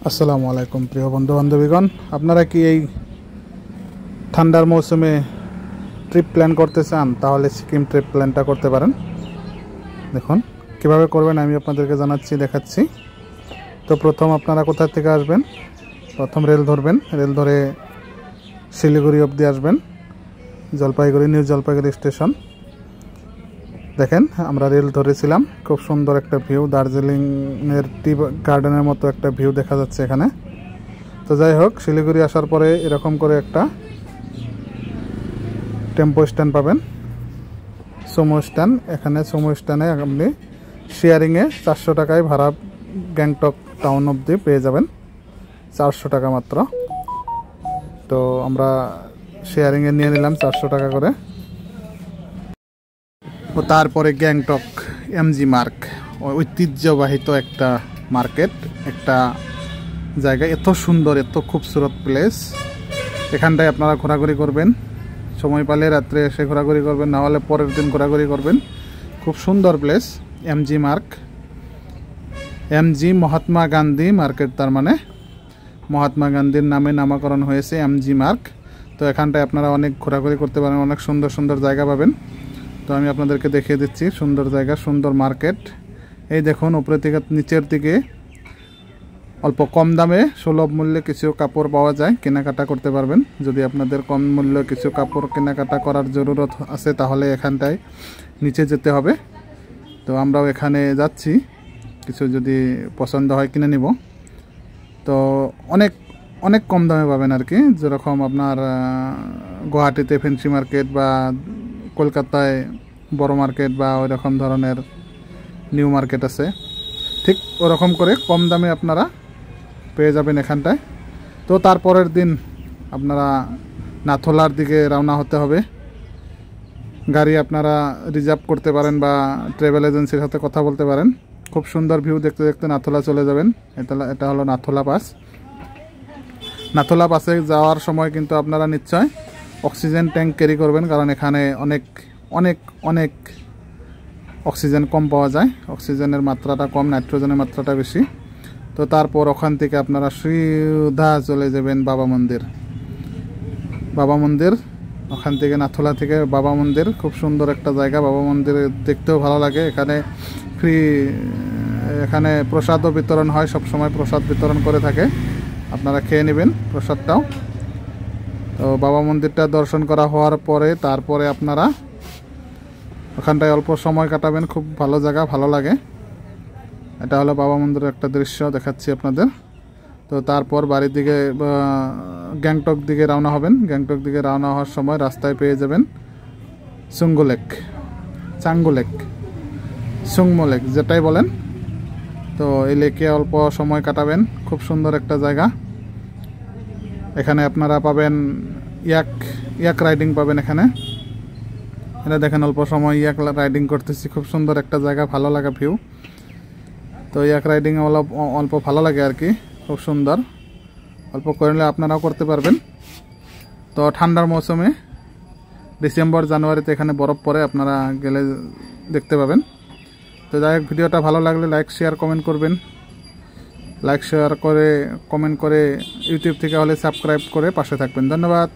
আসসালামু আলাইকুম প্রিয় বন্ধু বান্ধবীগণ, আপনারা কি এই ঠান্ডার মৌসুমে ট্রিপ প্ল্যান করতে চান? তাহলে সিকিম ট্রিপ প্ল্যানটা করতে পারেন। দেখুন কিভাবে করবেন আমি আপনাদেরকে দেখাচ্ছি। তো প্রথম আপনারা কোথা থেকে আসবেন? প্রথম রেল ধরবেন, রেল ধরে শিলিগুড়ি অবধি আসবেন, জলপাইগুড়ি নিউ জলপাইগুড়ি স্টেশন। দেখেন আমরা রেল ধরেছিলাম, খুব সুন্দর একটা ভিউ, দার্জিলিংয়ের টি গার্ডেনের মতো একটা ভিউ দেখা যাচ্ছে এখানে। তো যাই হোক, শিলিগুড়ি আসার পরে এরকম করে একটা টেম্পো স্ট্যান্ড পাবেন, সুমো স্ট্যান্ড। এখানে সুমো স্ট্যান্ডে আপনি শেয়ারিংয়ে 400 টাকায় ভাড়া গ্যাংটক টাউন অবধি পেয়ে যাবেন, 400 টাকা মাত্র। তো আমরা শেয়ারিংয়ে নিয়ে নিলাম 400 টাকা করে। ও তারপরে গ্যাংটক এমজি মার্ক, ঐতিহ্যবাহিত একটা মার্কেট, একটা জায়গা, এত সুন্দর, এত খুবসুরত প্লেস। এখানটায় আপনারা ঘোরাঘুরি করবেন, সময় পালে রাত্রে এসে ঘোরাঘুরি করবেন, না হলে পরের দিন ঘোরাঘুরি করবেন। খুব সুন্দর place MG mark, MG Mahatma Gandhi market, তার মানে মহাত্মা গান্ধীর নামে নামকরণ হয়েছে এমজি মার্ক। তো এখানটায় আপনারা অনেক ঘোরাঘুরি করতে পারেন, অনেক সুন্দর সুন্দর জায়গা পাবেন। তো আমি আপনাদেরকে দেখিয়ে দিচ্ছি সুন্দর জায়গা, সুন্দর মার্কেট। এই দেখুন উপরে থেকে নিচের দিকে অল্প কম দামে সুলভ মূল্যে কিছু কাপড় পাওয়া যায়, কেনাকাটা করতে পারবেন। যদি আপনাদের কম মূল্যে কিছু কাপড় কেনাকাটা করার জরুরত আছে তাহলে এখানটায় নিচে যেতে হবে। তো আমরাও এখানে যাচ্ছি, কিছু যদি পছন্দ হয় কিনে নিব। তো অনেক অনেক কম দামে পাবেন আর কি, যেরকম আপনার গুয়াহাটিতে ফ্যান্সি মার্কেট বা কলকাতায় বড় মার্কেট বা ওই রকম ধরনের নিউ মার্কেট আছে, ঠিক ওরকম করে কম দামে আপনারা পেয়ে যাবেন এখানটায়। তো তারপরের দিন আপনারা নাথোলার দিকে রওনা হতে হবে। গাড়ি আপনারা রিজার্ভ করতে পারেন বা ট্রাভেল এজেন্সির সাথে কথা বলতে পারেন। খুব সুন্দর ভিউ দেখতে দেখতে নাথোলা চলে যাবেন। এটা হলো নাথোলা পাস। নাথোলা পাসে যাওয়ার সময় কিন্তু আপনারা নিশ্চয় অক্সিজেন ট্যাঙ্ক ক্যারি করবেন, কারণ এখানে অনেক অনেক অনেক অক্সিজেন কম পাওয়া যায়, অক্সিজেনের মাত্রাটা কম, নাইট্রোজেনের মাত্রাটা বেশি। তো তারপর ওখান থেকে আপনারা সিধা চলে যাবেন বাবা মন্দির। বাবা মন্দির, ওখান থেকে নাথোলা থেকে বাবা মন্দির, খুব সুন্দর একটা জায়গা। বাবা মন্দির দেখতেও ভালো লাগে। এখানে প্রসাদও বিতরণ হয়, সবসময় প্রসাদ বিতরণ করে থাকে, আপনারা খেয়ে নেবেন প্রসাদটাও। তো বাবা মন্দিরটা দর্শন করা হওয়ার পরে তারপরে আপনারা ওখানটায় অল্প সময় কাটাবেন, খুব ভালো জায়গা, ভালো লাগে। এটা হলো বাবা মন্দিরের একটা দৃশ্য দেখাচ্ছি আপনাদের। তো তারপর বাড়ির দিকে গ্যাংটক দিকে রওনা হবেন। গ্যাংটক দিকে রওনা হওয়ার সময় রাস্তায় পেয়ে যাবেন সুংমো লেক, যেটাই বলেন। তো এই লেকে অল্প সময় কাটাবেন, খুব সুন্দর একটা জায়গা। এখানে আপনারা পাবেন ইয়াক রাইডিং পাবেন এখানে। এটা দেখেন অল্প সময় ইয়াক রাইডিং করতেছি, খুব সুন্দর একটা জায়গা, ভালো লাগা ভিউ। তো ইয়াক রাইডিং অল্প ভালো লাগে আর কি, খুব সুন্দর, অল্প করলে আপনারাও করতে পারবেন। তো ঠান্ডার মৌসুমে ডিসেম্বর জানুয়ারিতে এখানে বরফ পড়ে, আপনারা গেলে দেখতে পাবেন। তো যাই হোক, ভিডিওটা ভালো লাগলে লাইক শেয়ার কমেন্ট করবেন। লাইক শেয়ার করে কমেন্ট করে ইউটিউব থেকে হলে সাবস্ক্রাইব করে পাশে থাকবেন। ধন্যবাদ।